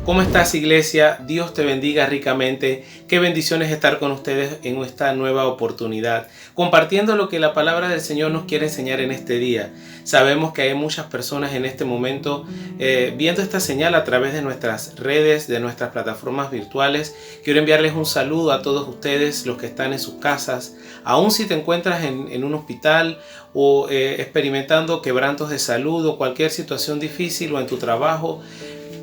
¿Cómo estás, iglesia? Dios te bendiga ricamente. Qué bendiciones estar con ustedes en esta nueva oportunidad, compartiendo lo que la palabra del Señor nos quiere enseñar en este día. Sabemos que hay muchas personas en este momento viendo esta señal a través de nuestras redes, de nuestras plataformas virtuales. Quiero enviarles un saludo a todos ustedes, los que están en sus casas. Aún si te encuentras en un hospital o experimentando quebrantos de salud o cualquier situación difícil o en tu trabajo,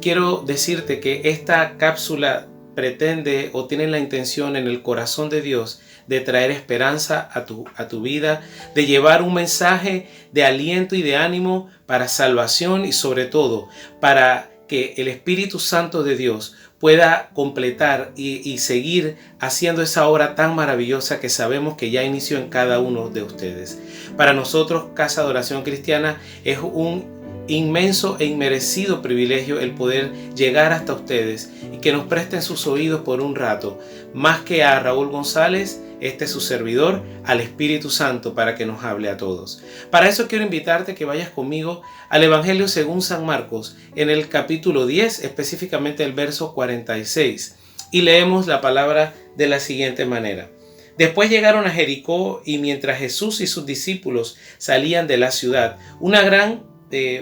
quiero decirte que esta cápsula pretende o tiene la intención en el corazón de Dios de traer esperanza a tu vida, de llevar un mensaje de aliento y de ánimo para salvación y sobre todo para que el Espíritu Santo de Dios pueda completar y seguir haciendo esa obra tan maravillosa que sabemos que ya inició en cada uno de ustedes. Para nosotros, Casa de Oración Cristiana, es un inmenso e inmerecido privilegio el poder llegar hasta ustedes y que nos presten sus oídos por un rato, más que a Raúl González, este es su servidor, al Espíritu Santo para que nos hable a todos. Para eso quiero invitarte que vayas conmigo al Evangelio según San Marcos, en el capítulo 10, específicamente el verso 46, y leemos la palabra de la siguiente manera. Después llegaron a Jericó y mientras Jesús y sus discípulos salían de la ciudad, una gran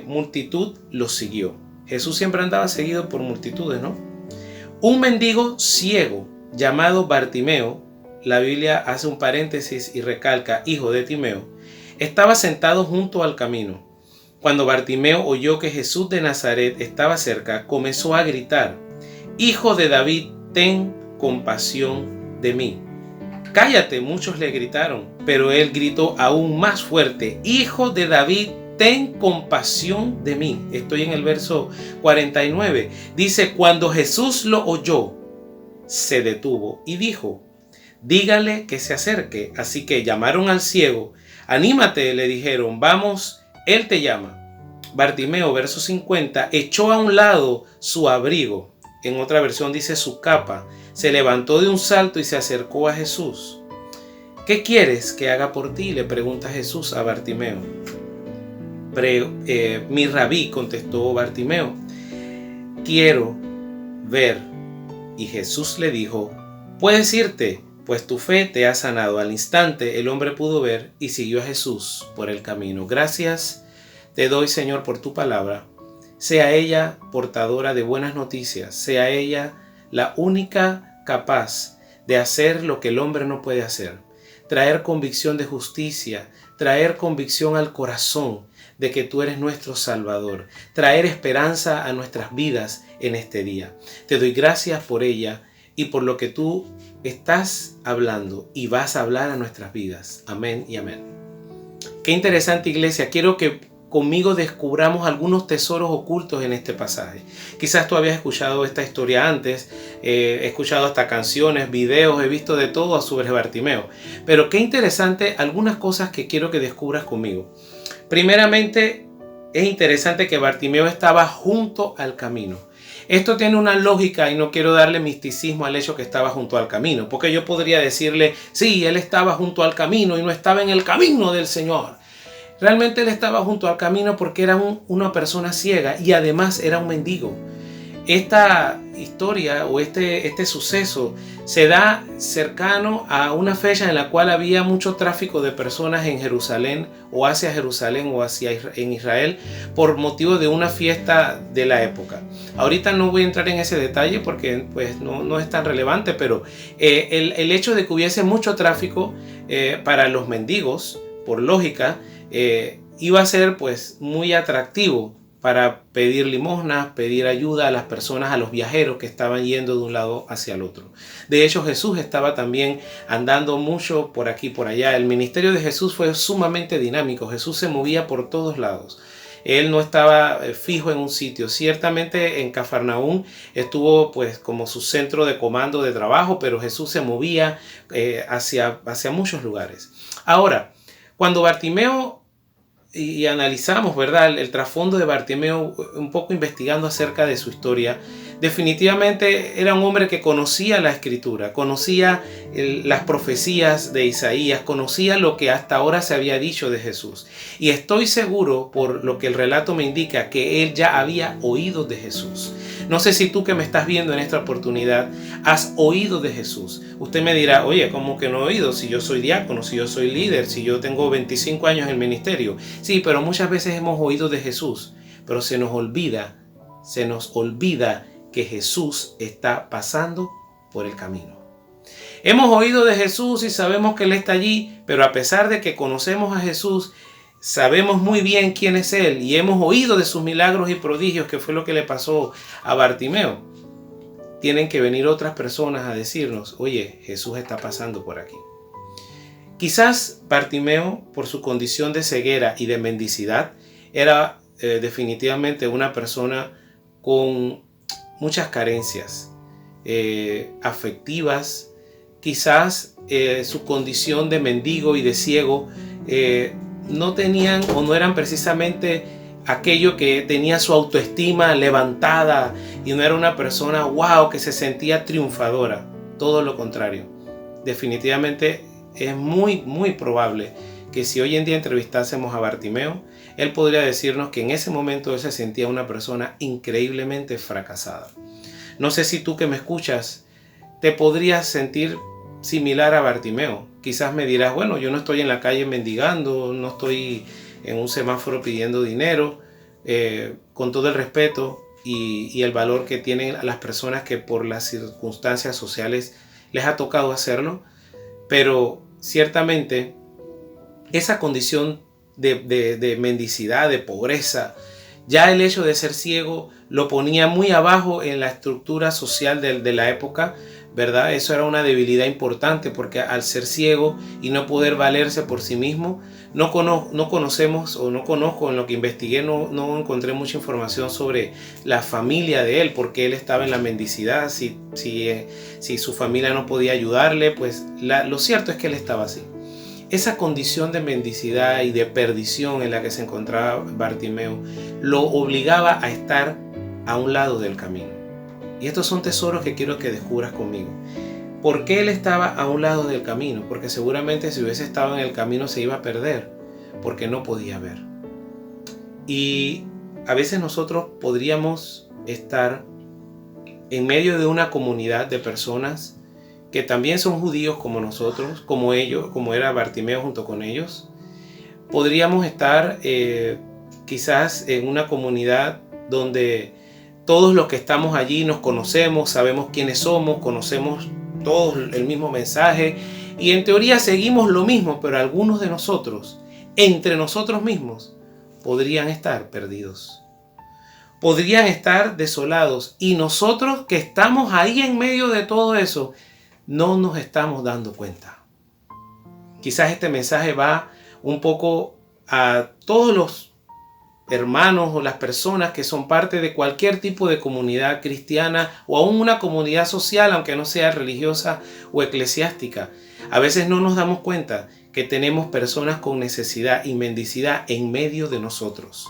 multitud los siguió. Jesús siempre andaba seguido por multitudes, ¿no? Un mendigo ciego llamado Bartimeo, la Biblia hace un paréntesis y recalca, hijo de Timeo, estaba sentado junto al camino. Cuando Bartimeo oyó que Jesús de Nazaret estaba cerca, comenzó a gritar, Hijo de David, ten compasión de mí. Cállate, muchos le gritaron, pero él gritó aún más fuerte, Hijo de David, ten compasión de mí. Estoy en el verso 49. Dice, cuando Jesús lo oyó, se detuvo y dijo, dígale que se acerque. Así que llamaron al ciego. Anímate, le dijeron, vamos, él te llama. Bartimeo, verso 50, echó a un lado su abrigo. En otra versión dice su capa. Se levantó de un salto y se acercó a Jesús. ¿Qué quieres que haga por ti?, le pregunta Jesús a Bartimeo. Mi rabí, contestó Bartimeo, quiero ver. Y Jesús le dijo, puedes irte, pues tu fe te ha sanado. Al instante el hombre pudo ver y siguió a Jesús por el camino. Gracias te doy, Señor, por tu palabra. Sea ella portadora de buenas noticias, sea ella la única capaz de hacer lo que el hombre no puede hacer. Traer convicción de justicia, traer convicción al corazón de que tú eres nuestro Salvador, traer esperanza a nuestras vidas en este día. Te doy gracias por ella y por lo que tú estás hablando y vas a hablar a nuestras vidas. Amén y amén. Qué interesante, iglesia. Quiero que conmigo descubramos algunos tesoros ocultos en este pasaje. Quizás tú habías escuchado esta historia antes, he escuchado hasta canciones, videos, he visto de todo sobre Bartimeo. Pero qué interesante algunas cosas que quiero que descubras conmigo. Primeramente, es interesante que Bartimeo estaba junto al camino. Esto tiene una lógica y no quiero darle misticismo al hecho que estaba junto al camino, porque yo podría decirle, sí, él estaba junto al camino y no estaba en el camino del Señor. Realmente él estaba junto al camino porque era una persona ciega y además era un mendigo. Esta historia o este suceso se da cercano a una fecha en la cual había mucho tráfico de personas en Jerusalén o hacia Jerusalén o en Israel por motivo de una fiesta de la época. Ahorita no voy a entrar en ese detalle porque pues, no es tan relevante, pero el hecho de que hubiese mucho tráfico para los mendigos, por lógica, iba a ser pues muy atractivo para pedir limosnas, pedir ayuda a las personas, a los viajeros que estaban yendo de un lado hacia el otro. De hecho, Jesús estaba también andando mucho por aquí, por allá. El ministerio de Jesús fue sumamente dinámico. Jesús se movía por todos lados. Él no estaba fijo en un sitio. Ciertamente en Cafarnaúm estuvo pues como su centro de comando de trabajo, pero Jesús se movía hacia muchos lugares. Ahora, cuando Bartimeo y analizamos, ¿verdad?, el trasfondo de Bartimeo, un poco investigando acerca de su historia, definitivamente era un hombre que conocía la Escritura, conocía las profecías de Isaías, conocía lo que hasta ahora se había dicho de Jesús. Y estoy seguro, por lo que el relato me indica, que él ya había oído de Jesús. No sé si tú que me estás viendo en esta oportunidad has oído de Jesús. Usted me dirá, oye, ¿cómo que no he oído? Si yo soy diácono, si yo soy líder, si yo tengo 25 años en el ministerio. Sí, pero muchas veces hemos oído de Jesús, pero se nos olvida que Jesús está pasando por el camino. Hemos oído de Jesús y sabemos que Él está allí, pero a pesar de que conocemos a Jesús, sabemos muy bien quién es Él y hemos oído de sus milagros y prodigios, que fue lo que le pasó a Bartimeo. Tienen que venir otras personas a decirnos, oye, Jesús está pasando por aquí. Quizás Bartimeo, por su condición de ceguera y de mendicidad, era definitivamente una persona con muchas carencias afectivas. Quizás su condición de mendigo y de ciego no tenían o no eran precisamente aquello que tenía su autoestima levantada y no era una persona wow que se sentía triunfadora. Todo lo contrario. Definitivamente es muy probable que si hoy en día entrevistásemos a Bartimeo, él podría decirnos que en ese momento él se sentía una persona increíblemente fracasada. No sé si tú que me escuchas te podrías sentir similar a Bartimeo. Quizás me dirás, bueno, yo no estoy en la calle mendigando, no estoy en un semáforo pidiendo dinero, con todo el respeto y el valor que tienen las personas que por las circunstancias sociales les ha tocado hacerlo, pero ciertamente esa condición de mendicidad, de pobreza, ya el hecho de ser ciego lo ponía muy abajo en la estructura social de la época, ¿verdad? Eso era una debilidad importante porque al ser ciego y no poder valerse por sí mismo, no conocemos o no conozco, en lo que investigué no encontré mucha información sobre la familia de él, porque él estaba en la mendicidad, si su familia no podía ayudarle, pues lo cierto es que él estaba así. Esa condición de mendicidad y de perdición en la que se encontraba Bartimeo lo obligaba a estar a un lado del camino. Y estos son tesoros que quiero que descubras conmigo. ¿Por qué él estaba a un lado del camino? Porque seguramente si hubiese estado en el camino se iba a perder, porque no podía ver. Y a veces nosotros podríamos estar en medio de una comunidad de personas que también son judíos como nosotros, como ellos, como era Bartimeo junto con ellos. Podríamos estar quizás en una comunidad donde todos los que estamos allí nos conocemos, sabemos quiénes somos, conocemos todos el mismo mensaje y en teoría seguimos lo mismo, pero algunos de nosotros, entre nosotros mismos, podrían estar perdidos. Podrían estar desolados y nosotros que estamos ahí en medio de todo eso, no nos estamos dando cuenta. Quizás este mensaje va un poco a todos los hermanos o las personas que son parte de cualquier tipo de comunidad cristiana o aún una comunidad social, aunque no sea religiosa o eclesiástica. A veces no nos damos cuenta que tenemos personas con necesidad y mendicidad en medio de nosotros.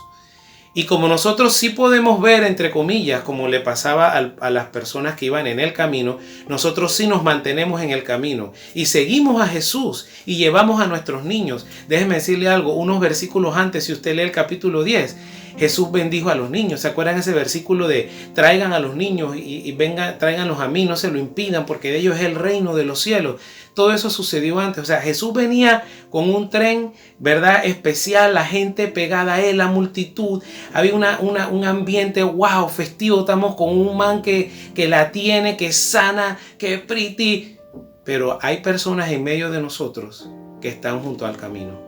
Y como nosotros sí podemos ver, entre comillas, como le pasaba a las personas que iban en el camino, nosotros sí nos mantenemos en el camino y seguimos a Jesús y llevamos a nuestros niños. Déjeme decirle algo, unos versículos antes, si usted lee el capítulo 10, Jesús bendijo a los niños. ¿Se acuerdan ese versículo de traigan a los niños y vengan, tráiganlos a mí, no se lo impidan porque de ellos es el reino de los cielos? Todo eso sucedió antes. O sea, Jesús venía con un tren, ¿verdad? Especial, la gente pegada a él, la multitud. Había un ambiente, wow, festivo. Estamos con un man que la tiene, que sana, que pretty. Pero hay personas en medio de nosotros que están junto al camino.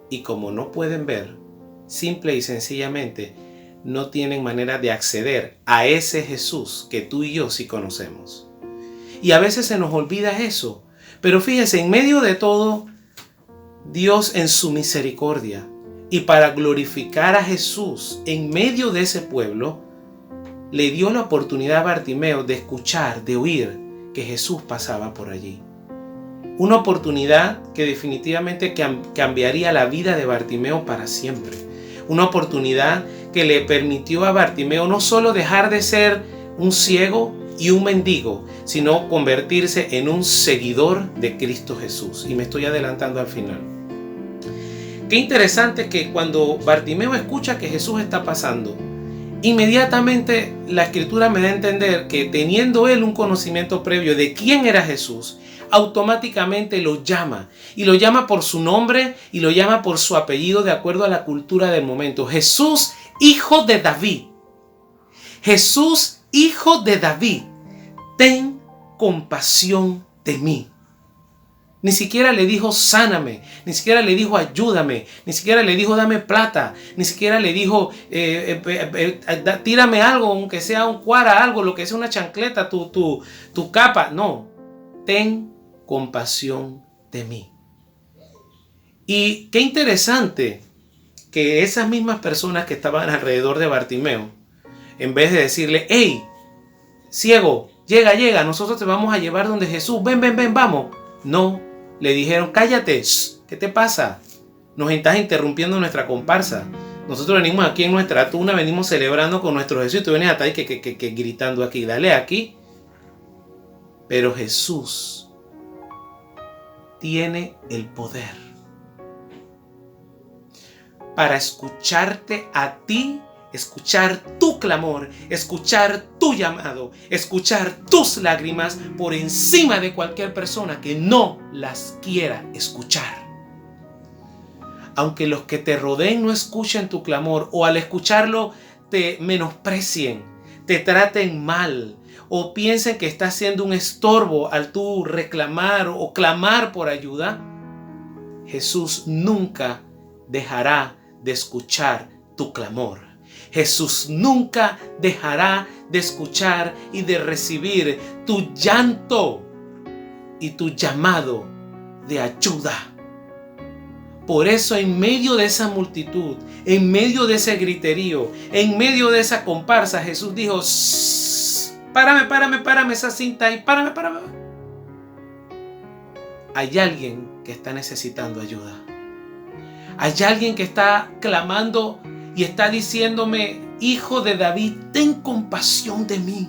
Y como no pueden ver, simple y sencillamente, no tienen manera de acceder a ese Jesús que tú y yo sí conocemos. Y a veces se nos olvida eso. Pero fíjese, en medio de todo, Dios en su misericordia y para glorificar a Jesús en medio de ese pueblo, le dio la oportunidad a Bartimeo de escuchar, de oír que Jesús pasaba por allí. Una oportunidad que definitivamente cambiaría la vida de Bartimeo para siempre. Una oportunidad que le permitió a Bartimeo no solo dejar de ser un ciego y un mendigo, sino convertirse en un seguidor de Cristo Jesús. Y me estoy adelantando al final. Qué interesante que cuando Bartimeo escucha que Jesús está pasando, Inmediatamente la escritura me da a entender que teniendo él un conocimiento previo de quién era Jesús, automáticamente lo llama. Y lo llama por su nombre y lo llama por su apellido de acuerdo a la cultura del momento. Jesús, hijo de David. Jesús, hijo de David, ten compasión de mí. Ni siquiera le dijo sáname, ni siquiera le dijo ayúdame, ni siquiera le dijo dame plata, ni siquiera le dijo tírame algo, aunque sea un cuara, algo, lo que sea una chancleta, tu capa. No, ten compasión de mí. Y qué interesante que esas mismas personas que estaban alrededor de Bartimeo, en vez de decirle, hey, ciego, llega, nosotros te vamos a llevar donde Jesús, ven, vamos. No. Le dijeron, cállate, ¿qué te pasa? Nos estás interrumpiendo nuestra comparsa. Nosotros venimos aquí en nuestra tuna, venimos celebrando con nuestro Jesús y tú vienes hasta ahí que gritando aquí, dale aquí. Pero Jesús tiene el poder para escucharte a ti, escuchar tu clamor, escuchar tu llamado, escuchar tus lágrimas por encima de cualquier persona que no las quiera escuchar. Aunque los que te rodeen no escuchen tu clamor o al escucharlo te menosprecien, te traten mal o piensen que estás siendo un estorbo al tú reclamar o clamar por ayuda, Jesús nunca dejará de escuchar tu clamor. Jesús nunca dejará de escuchar y de recibir tu llanto y tu llamado de ayuda. Por eso en medio de esa multitud, en medio de ese griterío, en medio de esa comparsa, Jesús dijo, párame esa cinta ahí, párame. Hay alguien que está necesitando ayuda. Hay alguien que está clamando y está diciéndome, hijo de David, ten compasión de mí.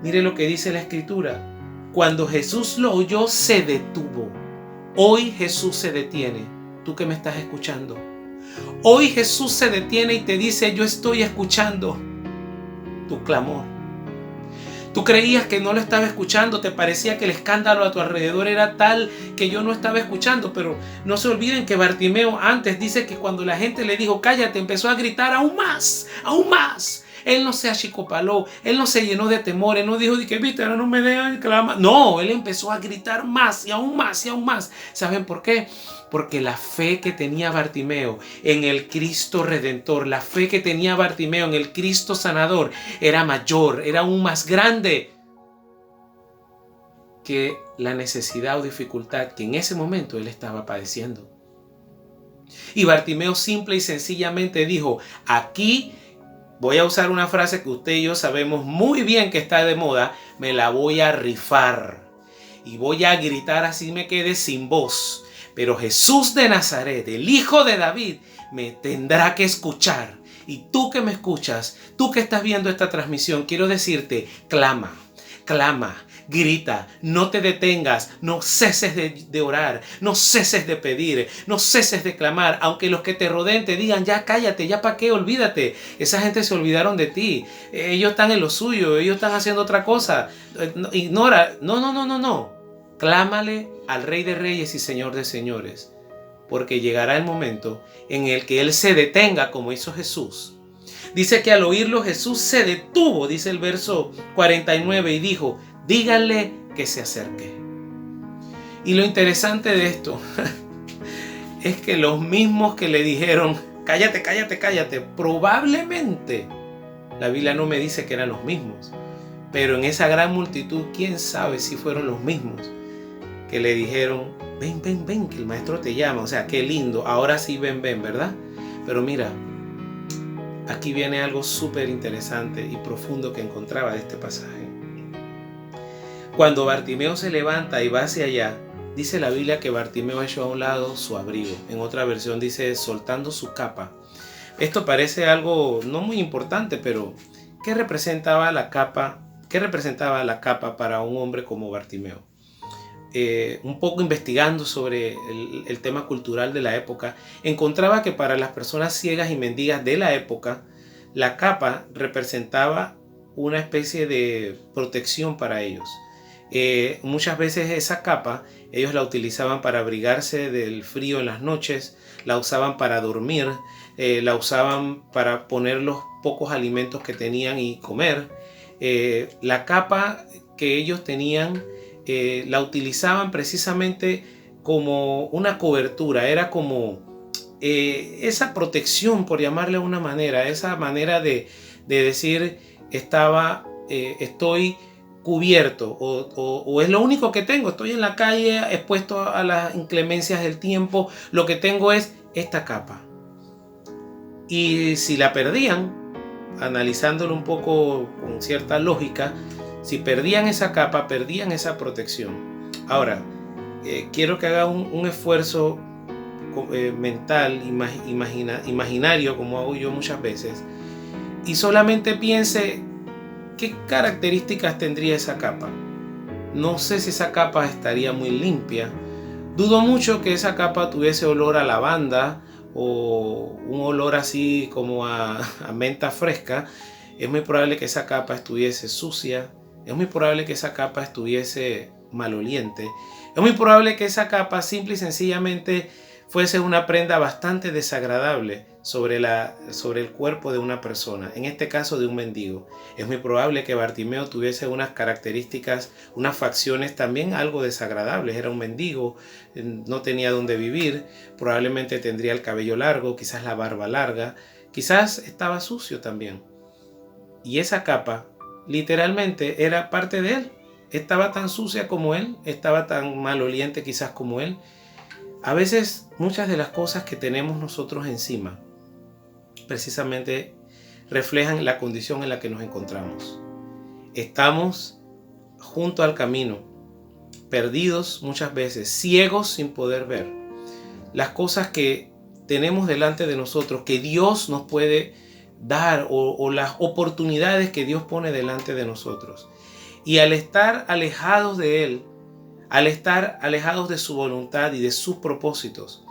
Mire lo que dice la escritura. Cuando Jesús lo oyó, se detuvo. Hoy Jesús se detiene. Tú que me estás escuchando. Hoy Jesús se detiene y te dice, yo estoy escuchando tu clamor. Tú creías que no lo estaba escuchando, te parecía que el escándalo a tu alrededor era tal que yo no estaba escuchando, pero no se olviden que Bartimeo antes dice que cuando la gente le dijo cállate, empezó a gritar aún más. Él no se achicopaló, él no se llenó de temor, él no dijo que viste, ahora no me dejan clamar. No, él empezó a gritar más y aún más. ¿Saben por qué? Porque la fe que tenía Bartimeo en el Cristo Redentor, la fe que tenía Bartimeo en el Cristo Sanador era mayor, era aún más grande que la necesidad o dificultad que en ese momento él estaba padeciendo. Y Bartimeo simple y sencillamente dijo, aquí voy a usar una frase que usted y yo sabemos muy bien que está de moda, me la voy a rifar y voy a gritar así me quede sin voz. Pero Jesús de Nazaret, el Hijo de David, me tendrá que escuchar. Y tú que me escuchas, tú que estás viendo esta transmisión, quiero decirte, clama, grita, no te detengas, no ceses de orar, no ceses de pedir, no ceses de clamar. Aunque los que te rodeen te digan, ya cállate, ya para qué, olvídate. Esa gente se olvidaron de ti. Ellos están en lo suyo, ellos están haciendo otra cosa. Ignora, no. Clámale al Rey de Reyes y Señor de Señores, porque llegará el momento en el que Él se detenga como hizo Jesús. Dice que al oírlo Jesús se detuvo, dice el verso 49, y dijo, díganle que se acerque. Y lo interesante de esto es que los mismos que le dijeron, cállate, probablemente, la Biblia no me dice que eran los mismos, pero en esa gran multitud, quién sabe si fueron los mismos que le dijeron, ven, que el maestro te llama. O sea, qué lindo, ahora sí ven, ¿verdad? Pero mira, aquí viene algo súper interesante y profundo que encontraba de este pasaje. Cuando Bartimeo se levanta y va hacia allá, dice la Biblia que Bartimeo echó a un lado su abrigo. En otra versión dice, soltando su capa. Esto parece algo no muy importante, pero ¿qué representaba la capa? ¿Qué representaba la capa para un hombre como Bartimeo? Un poco investigando sobre el tema cultural de la época, encontraba que para las personas ciegas y mendigas de la época, la capa representaba una especie de protección para ellos. Muchas veces esa capa ellos la utilizaban para abrigarse del frío en las noches, la usaban para dormir, la usaban para poner los pocos alimentos que tenían y comer. La capa que ellos tenían la utilizaban precisamente como una cobertura, era como esa protección, por llamarle de una manera, esa manera de decir estoy cubierto o es lo único que tengo, estoy en la calle expuesto a las inclemencias del tiempo, lo que tengo es esta capa. Y si la perdían, analizándolo un poco con cierta lógica, si perdían esa capa, perdían esa protección. Ahora, quiero que haga un esfuerzo mental, imaginario, como hago yo muchas veces, y solamente piense qué características tendría esa capa. No sé si esa capa estaría muy limpia. Dudo mucho que esa capa tuviese olor a lavanda o un olor así como a menta fresca. Es muy probable que esa capa estuviese sucia. Es muy probable que esa capa estuviese maloliente. Es muy probable que esa capa simple y sencillamente fuese una prenda bastante desagradable sobre el cuerpo de una persona, en este caso de un mendigo. Es muy probable que Bartimeo tuviese unas características, unas facciones también algo desagradables. Era un mendigo, no tenía dónde vivir, probablemente tendría el cabello largo, quizás la barba larga, quizás estaba sucio también. Y esa capa literalmente era parte de él. Estaba tan sucia como él, estaba tan maloliente quizás como él. A veces muchas de las cosas que tenemos nosotros encima precisamente reflejan la condición en la que nos encontramos. Estamos junto al camino, perdidos muchas veces, ciegos sin poder ver las cosas que tenemos delante de nosotros, que Dios nos puede dar o las oportunidades que Dios pone delante de nosotros. Y al estar alejados de Él, al estar alejados de su voluntad y de sus propósitos,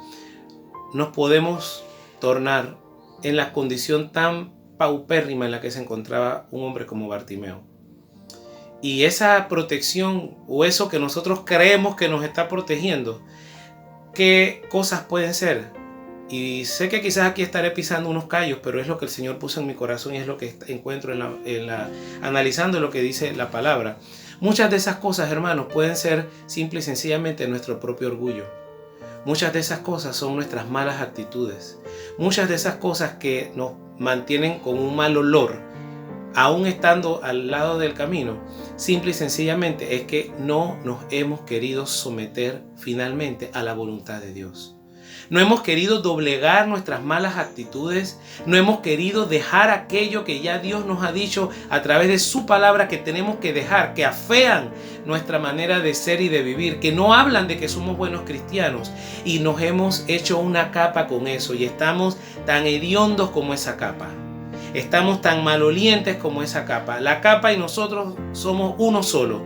nos podemos tornar en la condición tan paupérrima en la que se encontraba un hombre como Bartimeo. Y esa protección o eso que nosotros creemos que nos está protegiendo, ¿qué cosas pueden ser? Y sé que quizás aquí estaré pisando unos callos, pero es lo que el Señor puso en mi corazón y es lo que encuentro analizando lo que dice la palabra. Muchas de esas cosas, hermanos, pueden ser simple y sencillamente nuestro propio orgullo. Muchas de esas cosas son nuestras malas actitudes. Muchas de esas cosas que nos mantienen con un mal olor, aún estando al lado del camino, simple y sencillamente es que no nos hemos querido someter finalmente a la voluntad de Dios. No hemos querido doblegar nuestras malas actitudes, no hemos querido dejar aquello que ya Dios nos ha dicho a través de su palabra que tenemos que dejar, que afean nuestra manera de ser y de vivir, que no hablan de que somos buenos cristianos, y nos hemos hecho una capa con eso y estamos tan hediondos como esa capa. Estamos tan malolientes como esa capa. La capa y nosotros somos uno solo.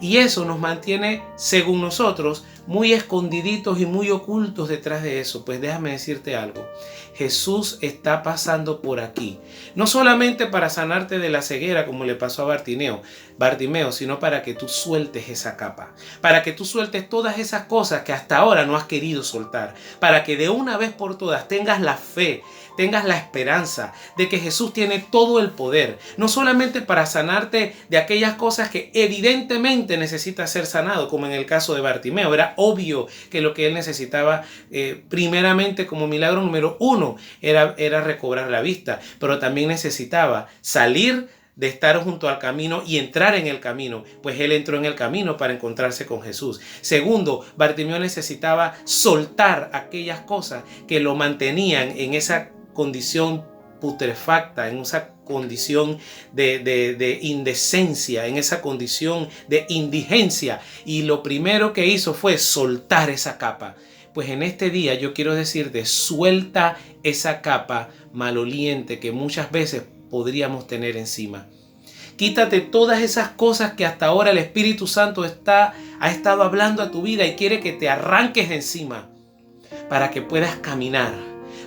Y eso nos mantiene, según nosotros, muy escondiditos y muy ocultos detrás de eso. Pues déjame decirte algo. Jesús está pasando por aquí. No solamente para sanarte de la ceguera como le pasó a Bartimeo, sino para que tú sueltes esa capa. Para que tú sueltes todas esas cosas que hasta ahora no has querido soltar. Para que de una vez por todas tengas la fe, tengas la esperanza de que Jesús tiene todo el poder, no solamente para sanarte de aquellas cosas que evidentemente necesita ser sanado, como en el caso de Bartimeo. Era obvio que lo que él necesitaba primeramente como milagro número uno era recobrar la vista, pero también necesitaba salir de estar junto al camino y entrar en el camino, pues él entró en el camino para encontrarse con Jesús. Segundo, Bartimeo necesitaba soltar aquellas cosas que lo mantenían en esa condición putrefacta, en esa condición de indecencia, en esa condición de indigencia. Y lo primero que hizo fue soltar esa capa. Pues en este día yo quiero decirte, suelta esa capa maloliente que muchas veces podríamos tener encima. Quítate todas esas cosas que hasta ahora el Espíritu Santo ha estado hablando a tu vida y quiere que te arranques de encima para que puedas caminar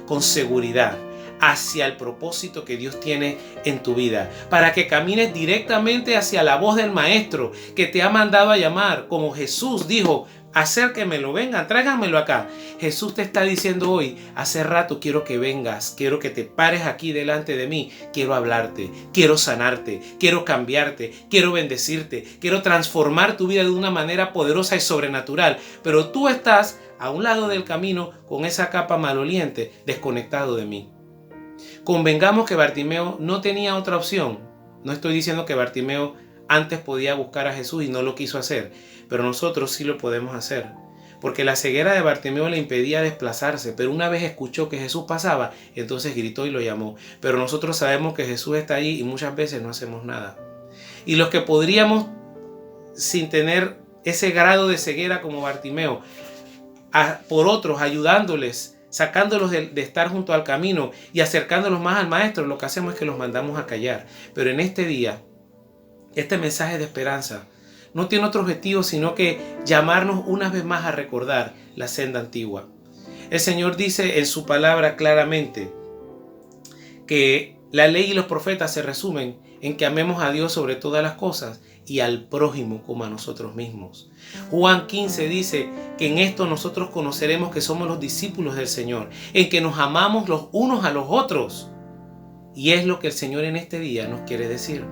con seguridad hacia el propósito que Dios tiene en tu vida, para que camines directamente hacia la voz del Maestro que te ha mandado a llamar, como Jesús dijo: acérquenmelo, vengan, tráiganmelo acá. Jesús te está diciendo hoy: hace rato quiero que vengas, quiero que te pares aquí delante de mí, quiero hablarte, quiero sanarte, quiero cambiarte, quiero bendecirte, quiero transformar tu vida de una manera poderosa y sobrenatural. Pero tú estás a un lado del camino con esa capa maloliente, desconectado de mí. Convengamos que Bartimeo no tenía otra opción. No estoy diciendo que Bartimeo antes podía buscar a Jesús y no lo quiso hacer, pero nosotros sí lo podemos hacer, porque la ceguera de Bartimeo le impedía desplazarse, pero una vez escuchó que Jesús pasaba, entonces gritó y lo llamó. Pero nosotros sabemos que Jesús está allí y muchas veces no hacemos nada. Y los que podríamos, sin tener ese grado de ceguera como Bartimeo, por otros, ayudándoles, sacándolos de estar junto al camino y acercándolos más al Maestro, lo que hacemos es que los mandamos a callar. Pero en este día, este mensaje de esperanza no tiene otro objetivo sino que llamarnos una vez más a recordar la senda antigua. El Señor dice en su palabra claramente que la ley y los profetas se resumen en que amemos a Dios sobre todas las cosas y al prójimo como a nosotros mismos. Juan 15 dice que en esto nosotros conoceremos que somos los discípulos del Señor, en que nos amamos los unos a los otros. Y es lo que el Señor en este día nos quiere decir.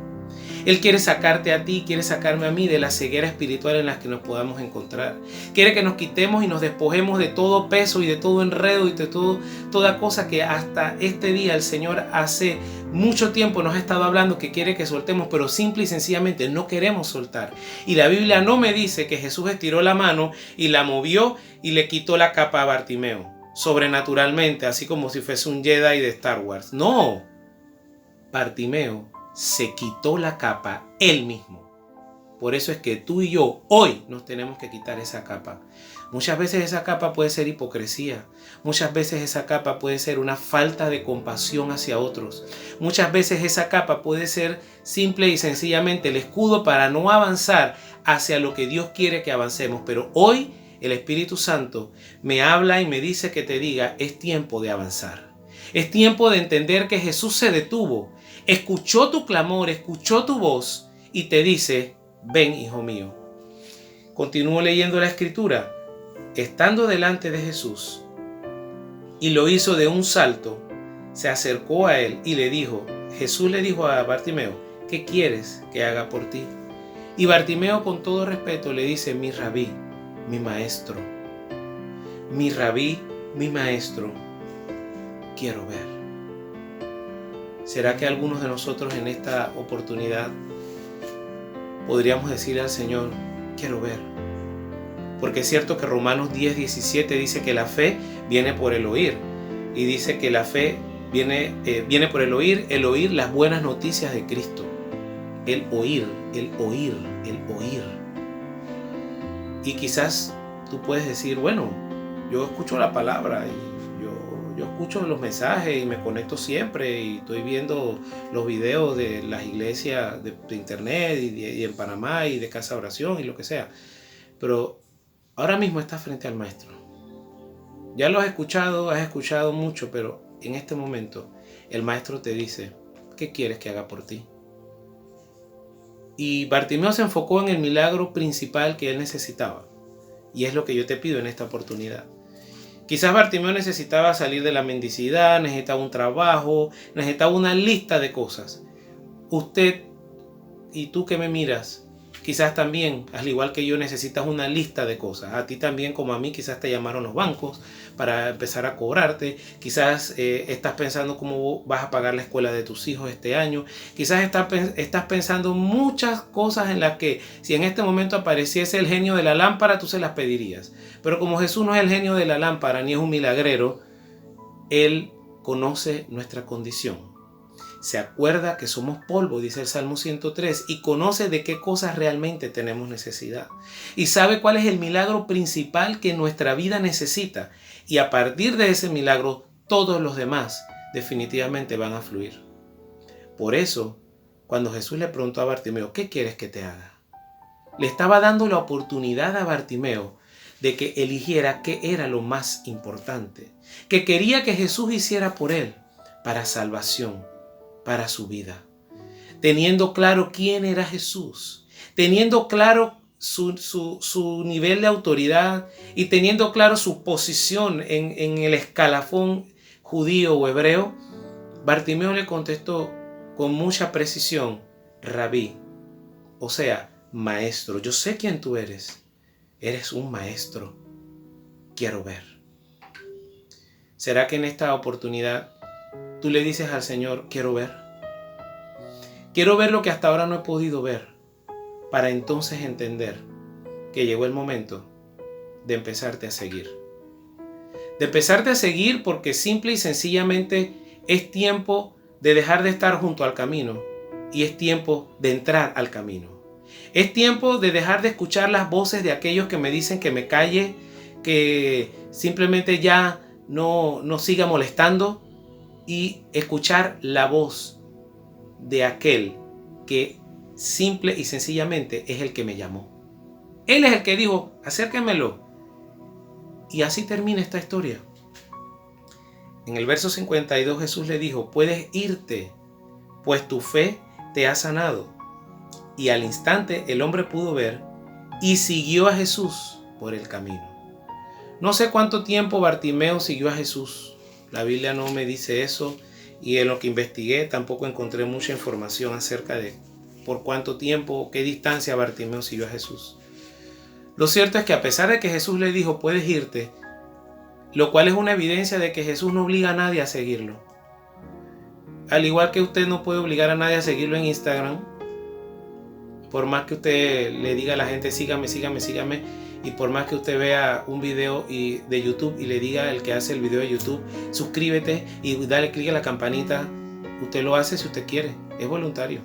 Él quiere sacarte a ti, quiere sacarme a mí de la ceguera espiritual en la que nos podamos encontrar. Quiere que nos quitemos y nos despojemos de todo peso y de todo enredo y de toda cosa que hasta este día el Señor hace mucho tiempo nos ha estado hablando que quiere que soltemos, pero simple y sencillamente no queremos soltar. Y la Biblia no me dice que Jesús estiró la mano y la movió y le quitó la capa a Bartimeo sobrenaturalmente, así como si fuese un Jedi de Star Wars. No, Bartimeo se quitó la capa él mismo. Por eso es que tú y yo hoy nos tenemos que quitar esa capa. Muchas veces esa capa puede ser hipocresía. Muchas veces esa capa puede ser una falta de compasión hacia otros. Muchas veces esa capa puede ser simple y sencillamente el escudo para no avanzar hacia lo que Dios quiere que avancemos. Pero hoy el Espíritu Santo me habla y me dice que te diga: es tiempo de avanzar. Es tiempo de entender que Jesús se detuvo, escuchó tu clamor, escuchó tu voz y te dice: ven, hijo mío. Continúo leyendo la escritura. Estando delante de Jesús, y lo hizo de un salto, se acercó a él y le dijo, Jesús le dijo a Bartimeo: ¿qué quieres que haga por ti? Y Bartimeo, con todo respeto, le dice: mi rabí, mi maestro, mi rabí, mi maestro, quiero ver. ¿Será que algunos de nosotros en esta oportunidad podríamos decirle al Señor: quiero ver? Porque es cierto que Romanos 10:17 dice que la fe viene por el oír. Y dice que la fe viene por el oír las buenas noticias de Cristo. El oír, el oír, el oír. Y quizás tú puedes decir: bueno, yo escucho la palabra y yo escucho los mensajes y me conecto siempre y estoy viendo los videos de las iglesias de internet y en Panamá y de casa de oración y lo que sea. Pero ahora mismo estás frente al Maestro. Ya lo has escuchado mucho, pero en este momento el Maestro te dice: ¿qué quieres que haga por ti? Y Bartimeo se enfocó en el milagro principal que él necesitaba. Y es lo que yo te pido en esta oportunidad. Quizás Bartimeo necesitaba salir de la mendicidad, necesitaba un trabajo, necesitaba una lista de cosas. Usted y tú que me miras, quizás también, al igual que yo, necesitas una lista de cosas. A ti también, como a mí, quizás te llamaron los bancos para empezar a cobrarte. Quizás estás pensando cómo vas a pagar la escuela de tus hijos este año. Quizás estás pensando muchas cosas en las que, si en este momento apareciese el genio de la lámpara, tú se las pedirías. Pero como Jesús no es el genio de la lámpara, ni es un milagrero, Él conoce nuestra condición. Se acuerda que somos polvo, dice el Salmo 103, y conoce de qué cosas realmente tenemos necesidad. Y sabe cuál es el milagro principal que nuestra vida necesita. Y a partir de ese milagro, todos los demás definitivamente van a fluir. Por eso, cuando Jesús le preguntó a Bartimeo: ¿qué quieres que te haga?, le estaba dando la oportunidad a Bartimeo de que eligiera qué era lo más importante, que quería que Jesús hiciera por él. para salvación, para su vida. Teniendo claro quién era Jesús, teniendo claro su nivel de autoridad y teniendo claro su posición en el escalafón judío o hebreo, Bartimeo le contestó con mucha precisión: Rabí, o sea, maestro, yo sé quién tú eres un maestro, quiero ver. ¿Será que en esta oportunidad tú le dices al Señor: quiero ver? Quiero ver lo que hasta ahora no he podido ver, para entonces entender que llegó el momento de empezarte a seguir. De empezarte a seguir porque simple y sencillamente es tiempo de dejar de estar junto al camino y es tiempo de entrar al camino. Es tiempo de dejar de escuchar las voces de aquellos que me dicen que me calle, que simplemente ya no siga molestando, y escuchar la voz de aquel que simple y sencillamente es el que me llamó. Él es el que dijo: acérquenmelo. Y así termina esta historia. En el verso 52 Jesús le dijo: puedes irte, pues tu fe te ha sanado. Y al instante el hombre pudo ver y siguió a Jesús por el camino. No sé cuánto tiempo Bartimeo siguió a Jesús. La Biblia no me dice eso, y en lo que investigué tampoco encontré mucha información acerca de por cuánto tiempo, qué distancia Bartimeo siguió a Jesús. Lo cierto es que a pesar de que Jesús le dijo: puedes irte, lo cual es una evidencia de que Jesús no obliga a nadie a seguirlo. Al igual que usted no puede obligar a nadie a seguirlo en Instagram, por más que usted le diga a la gente: sígame, sígame, sígame, y por más que usted vea un video de YouTube y le diga el que hace el video de YouTube: suscríbete y dale clic a la campanita, usted lo hace si usted quiere, es voluntario.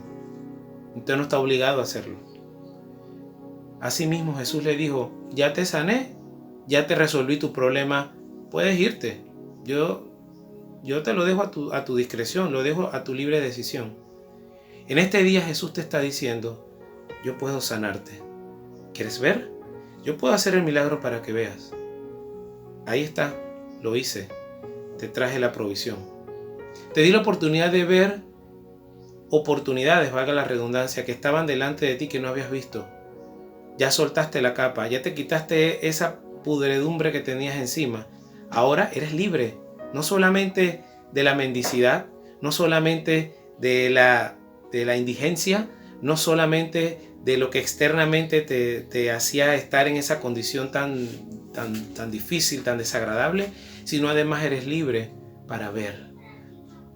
Usted no está obligado a hacerlo. Asimismo Jesús le dijo: ya te sané, ya te resolví tu problema, puedes irte. Yo te lo dejo a tu discreción, lo dejo a tu libre decisión. En este día Jesús te está diciendo: yo puedo sanarte. ¿Quieres ver? Yo puedo hacer el milagro para que veas. Ahí está, lo hice. Te traje la provisión. Te di la oportunidad de ver oportunidades, valga la redundancia, que estaban delante de ti que no habías visto. Ya soltaste la capa, ya te quitaste esa pudredumbre que tenías encima. Ahora eres libre, no solamente de la mendicidad, no solamente de la indigencia, no solamente de lo que externamente te hacía estar en esa condición tan difícil, tan desagradable, sino además eres libre para ver.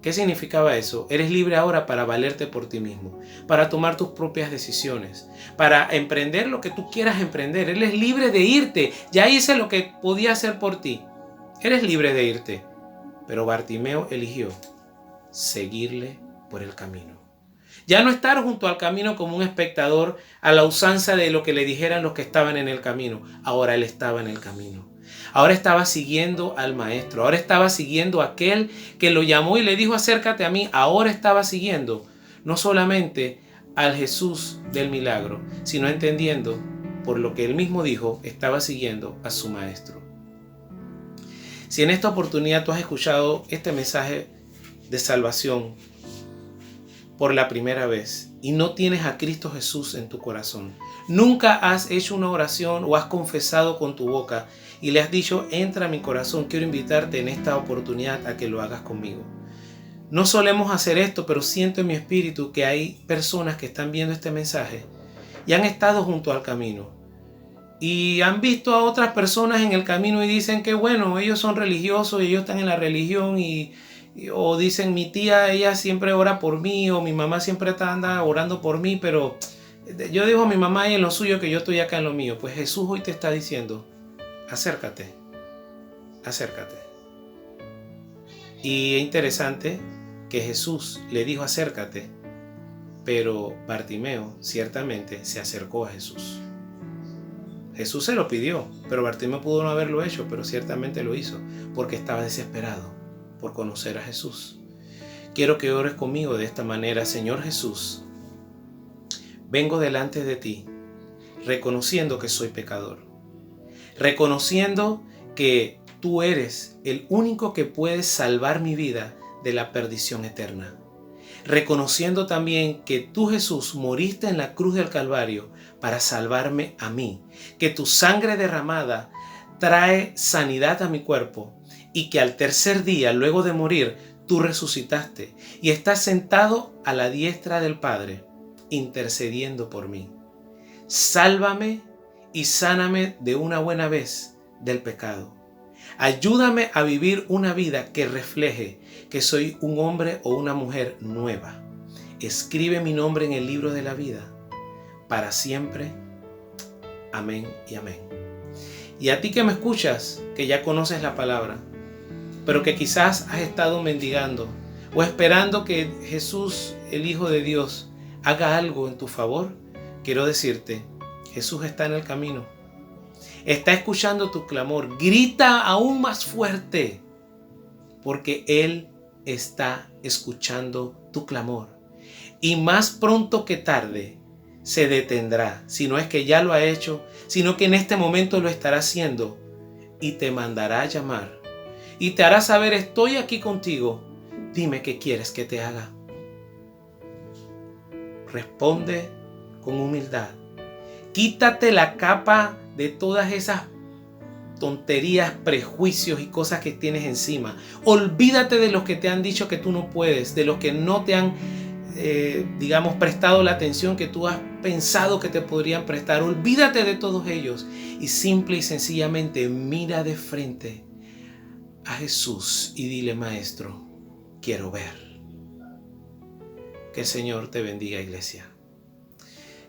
¿Qué significaba eso? Eres libre ahora para valerte por ti mismo, para tomar tus propias decisiones, para emprender lo que tú quieras emprender. Eres libre de irte. Ya hice lo que podía hacer por ti. Eres libre de irte. Pero Bartimeo eligió seguirle por el camino. Ya no estar junto al camino como un espectador a la usanza de lo que le dijeran los que estaban en el camino. Ahora él estaba en el camino. Ahora estaba siguiendo al maestro. Ahora estaba siguiendo a aquel que lo llamó y le dijo: acércate a mí. Ahora estaba siguiendo no solamente al Jesús del milagro, sino entendiendo, por lo que él mismo dijo, estaba siguiendo a su maestro. Si en esta oportunidad tú has escuchado este mensaje de salvación por la primera vez y no tienes a Cristo Jesús en tu corazón, nunca has hecho una oración o has confesado con tu boca y le has dicho: entra a mi corazón, quiero invitarte en esta oportunidad a que lo hagas conmigo. No solemos hacer esto, pero siento en mi espíritu que hay personas que están viendo este mensaje y han estado junto al camino y han visto a otras personas en el camino y dicen que bueno, ellos son religiosos y ellos están en la religión, o dicen: mi tía, ella siempre ora por mí, o mi mamá siempre anda orando por mí, pero yo dejo a mi mamá y en lo suyo, que yo estoy acá en lo mío. Pues Jesús hoy te está diciendo: acércate, acércate. Y es interesante que Jesús le dijo: acércate, pero Bartimeo ciertamente se acercó a Jesús. Jesús se lo pidió, pero Bartimeo pudo no haberlo hecho, pero ciertamente lo hizo, porque estaba desesperado por conocer a Jesús. Quiero que ores conmigo de esta manera: Señor Jesús, vengo delante de ti, reconociendo que soy pecador, reconociendo que tú eres el único que puedes salvar mi vida de la perdición eterna. Reconociendo también que tú, Jesús, moriste en la cruz del Calvario para salvarme a mí, que tu sangre derramada trae sanidad a mi cuerpo y que al tercer día, luego de morir, tú resucitaste y estás sentado a la diestra del Padre, intercediendo por mí. Sálvame y sáname de una buena vez del pecado. Ayúdame a vivir una vida que refleje que soy un hombre o una mujer nueva. Escribe mi nombre en el libro de la vida para siempre. Amén y amén. Y a ti que me escuchas, que ya conoces la palabra, pero que quizás has estado mendigando o esperando que Jesús, el Hijo de Dios, haga algo en tu favor, quiero decirte, Jesús está en el camino. Está escuchando tu clamor. Grita aún más fuerte, porque Él está escuchando tu clamor. Y más pronto que tarde se detendrá. Si no es que ya lo ha hecho, sino que en este momento lo estará haciendo y te mandará a llamar. Y te hará saber: estoy aquí contigo. Dime qué quieres que te haga. Responde con humildad. Quítate la capa de todas esas tonterías, prejuicios y cosas que tienes encima. Olvídate de los que te han dicho que tú no puedes, de los que no te han, prestado la atención que tú has pensado que te podrían prestar. Olvídate de todos ellos y simple y sencillamente mira de frente a Jesús y dile: Maestro, quiero ver. Que el Señor te bendiga, iglesia.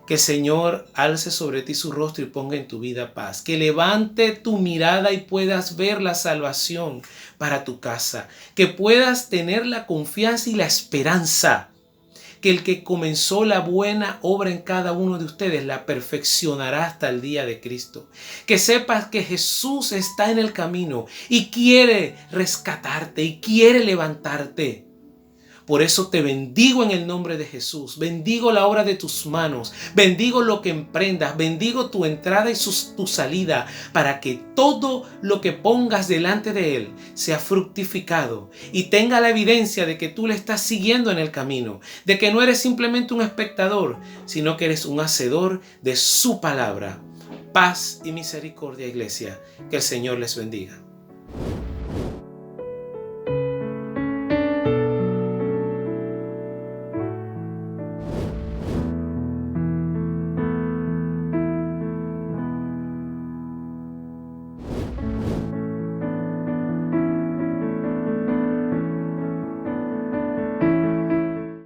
Que el Señor alce sobre ti su rostro y ponga en tu vida paz. Que levante tu mirada y puedas ver la salvación para tu casa. Que puedas tener la confianza y la esperanza que el que comenzó la buena obra en cada uno de ustedes la perfeccionará hasta el día de Cristo. Que sepas que Jesús está en el camino y quiere rescatarte y quiere levantarte. Por eso te bendigo en el nombre de Jesús. Bendigo la obra de tus manos. Bendigo lo que emprendas. Bendigo tu entrada y tu salida, para que todo lo que pongas delante de Él sea fructificado y tenga la evidencia de que tú le estás siguiendo en el camino, de que no eres simplemente un espectador, sino que eres un hacedor de su palabra. Paz y misericordia, iglesia. Que el Señor les bendiga.